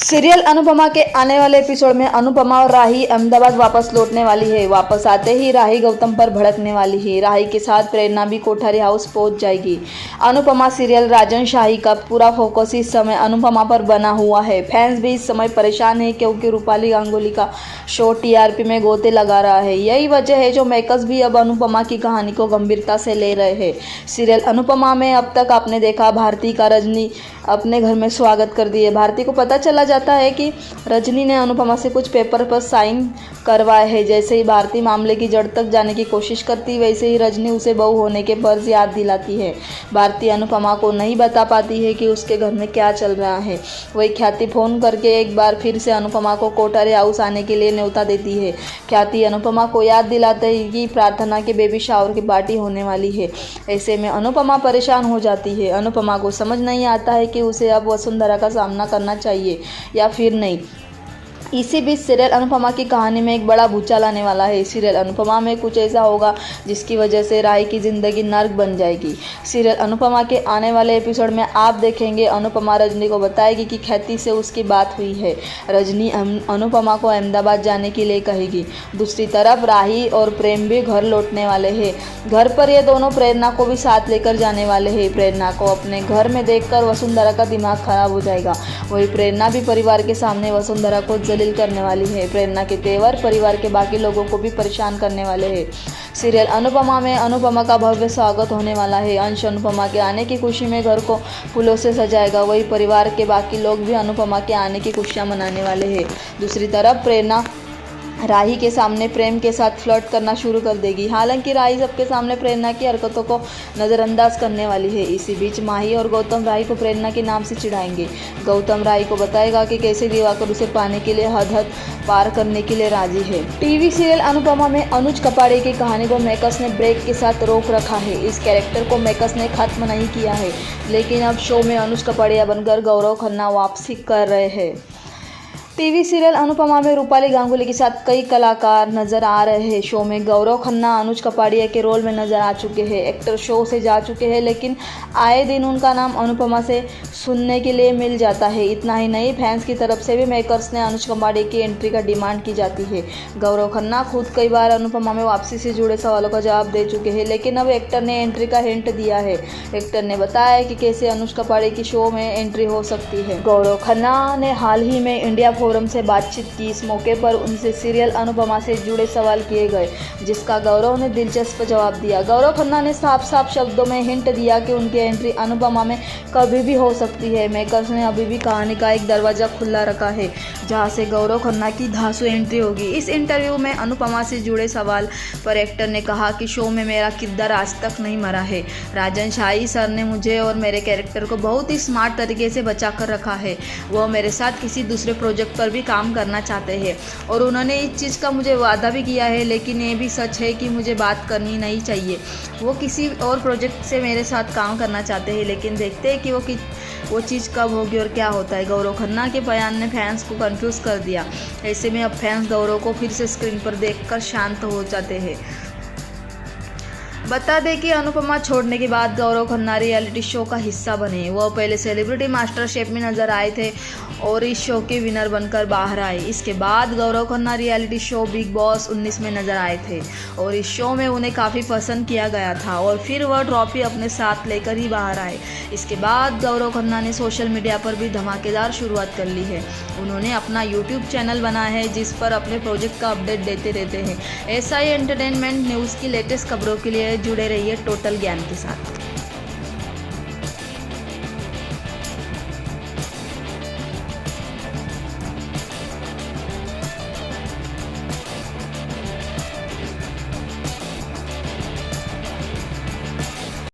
Serial Anupama के आने वाले एपिसोड में अनुपमा और राही अहमदाबाद वापस लौटने वाली है। वापस आते ही राही गौतम पर भड़कने वाली है। राही के साथ प्रेरणा भी कोठारी हाउस पहुंच जाएगी। अनुपमा सीरियल राजन शाही का पूरा फोकस इस समय अनुपमा पर बना हुआ है। फैंस भी इस समय परेशान है क्योंकि रूपाली गांगुली का शो टीआरपी में गोते लगा रहा है। यही वजह है जो मेकर्स भी अब अनुपमा की कहानी को गंभीरता से ले रहे हैं। सीरियल अनुपमा में अब तक आपने देखा भारती का रजनी अपने घर में स्वागत कर दिए। भारती को पता चला जाता है कि रजनी ने अनुपमा से कुछ पेपर पर साइन करवाए हैं। जैसे ही भारती मामले की जड़ तक जाने की कोशिश करती वैसे ही रजनी उसे बहू होने के फर्ज याद दिलाती है। भारती अनुपमा को नहीं बता पाती है कि उसके घर में क्या चल रहा है। वही ख्याति फ़ोन करके एक बार फिर से अनुपमा को कोठारी हाउस आने के लिए न्योता देती है। ख्याति अनुपमा को याद दिलाते है कि प्रार्थना के बेबी शावर की पार्टी होने वाली है। ऐसे में अनुपमा परेशान हो जाती है। अनुपमा को समझ नहीं आता है कि उसे अब वसुंधरा का सामना करना चाहिए या फिर नहीं। इसी बीच सीरियल अनुपमा की कहानी में एक बड़ा भूचाल आने वाला है। सीरियल अनुपमा में कुछ ऐसा होगा जिसकी वजह से राही की ज़िंदगी नर्क बन जाएगी। सीरियल अनुपमा के आने वाले एपिसोड में आप देखेंगे अनुपमा रजनी को बताएगी कि ख्याति से उसकी बात हुई है। रजनी अनुपमा को अहमदाबाद जाने के लिए कहेगी। दूसरी तरफ राही और प्रेम भी घर लौटने वाले हैं। घर पर ये दोनों प्रेरणा को भी साथ लेकर जाने वाले हैं। प्रेरणा को अपने घर में देखकर वसुंधरा का दिमाग खराब हो जाएगा। वही प्रेरणा भी परिवार के सामने वसुंधरा को करने वाली है। प्रेरणा के तेवर परिवार के बाकी लोगों को भी परेशान करने वाले हैं। सीरियल अनुपमा में अनुपमा का भव्य स्वागत होने वाला है। अंश अनुपमा के आने की खुशी में घर को फूलों से सजाएगा। वही परिवार के बाकी लोग भी अनुपमा के आने की खुशियां मनाने वाले हैं। दूसरी तरफ प्रेरणा राही के सामने प्रेम के साथ फ्लर्ट करना शुरू कर देगी। हालांकि राही सबके सामने प्रेरणा की हरकतों को नज़रअंदाज करने वाली है। इसी बीच माही और गौतम राही को प्रेरणा के नाम से चिढ़ाएंगे। गौतम राही को बताएगा कि कैसे दिवाकर उसे पाने के लिए हद पार करने के लिए राजी है। टीवी सीरियल अनुपमा में अनुज कपाड़े की कहानी को मेकर्स ने ब्रेक के साथ रोक रखा है। इस कैरेक्टर को मेकर्स ने खत्म नहीं किया है, लेकिन अब शो में अनुज कपाड़िया बनकर गौरव खन्ना वापसी कर रहे हैं। टीवी सीरियल अनुपमा में रूपाली गांगुली के साथ कई कलाकार नजर आ रहे हैं। शो में गौरव खन्ना अनुज कपाड़िया के रोल में नजर आ चुके हैं। एक्टर शो से जा चुके हैं, लेकिन आए दिन उनका नाम अनुपमा से सुनने के लिए मिल जाता है। इतना ही नहीं, फैंस की तरफ से भी मेकर्स ने अनुज कपाड़िया की एंट्री का डिमांड की जाती है। गौरव खन्ना खुद कई बार अनुपमा में वापसी से जुड़े सवालों का जवाब दे चुके हैं, लेकिन अब एक्टर ने एंट्री का हिंट दिया है। एक्टर ने बताया कि कैसे अनुज कपाड़िया की शो में एंट्री हो सकती है। गौरव खन्ना ने हाल ही में इंडिया फोरम से बातचीत की। इस मौके पर उनसे सीरियल अनुपमा से जुड़े सवाल किए गए, जिसका गौरव ने दिलचस्प जवाब दिया। गौरव खन्ना ने साफ साफ शब्दों में हिंट दिया कि उनकी एंट्री अनुपमा में कभी भी हो सकती है। मेकर्स ने अभी भी कहानी का एक दरवाजा खुला रखा है, जहां से गौरव खन्ना की धांसू एंट्री होगी। इस इंटरव्यू में अनुपमा से जुड़े सवाल पर एक्टर ने कहा कि शो में मेरा किरदार आज तक नहीं मरा है। राजन शाही सर ने मुझे और मेरे कैरेक्टर को बहुत ही स्मार्ट तरीके से बचा कर रखा है। वो मेरे साथ किसी दूसरे प्रोजेक्ट पर भी काम करना चाहते हैं और उन्होंने इस चीज़ का मुझे वादा भी किया है, लेकिन ये भी सच है कि मुझे बात करनी नहीं चाहिए। वो किसी और प्रोजेक्ट से मेरे साथ काम करना चाहते हैं, लेकिन देखते हैं कि वो चीज़ कब होगी और क्या होता है। गौरव खन्ना के बयान ने फैंस को कंफ्यूज कर दिया। ऐसे में अब फैंस गौरव को फिर से स्क्रीन पर देखकर शांत हो जाते हैं। बता दें कि अनुपमा छोड़ने के बाद गौरव खन्ना रियलिटी शो का हिस्सा बने। वह पहले सेलिब्रिटी मास्टर शेफ में नजर आए थे और इस शो के विनर बनकर बाहर आए। इसके बाद Gaurav Khanna reality show Bigg Boss 19 में नजर आए थे और इस शो में उन्हें काफ़ी पसंद किया गया था और फिर वह ट्रॉफी अपने साथ लेकर ही बाहर आए। इसके बाद गौरव खन्ना ने सोशल मीडिया पर भी धमाकेदार शुरुआत कर ली है। उन्होंने अपना यूट्यूब चैनल बनाया है, जिस पर अपने प्रोजेक्ट का अपडेट देते रहते हैं। ऐसा ही एंटरटेनमेंट न्यूज़ की लेटेस्ट खबरों के लिए जुड़े रहिए टोटल ज्ञान के साथ।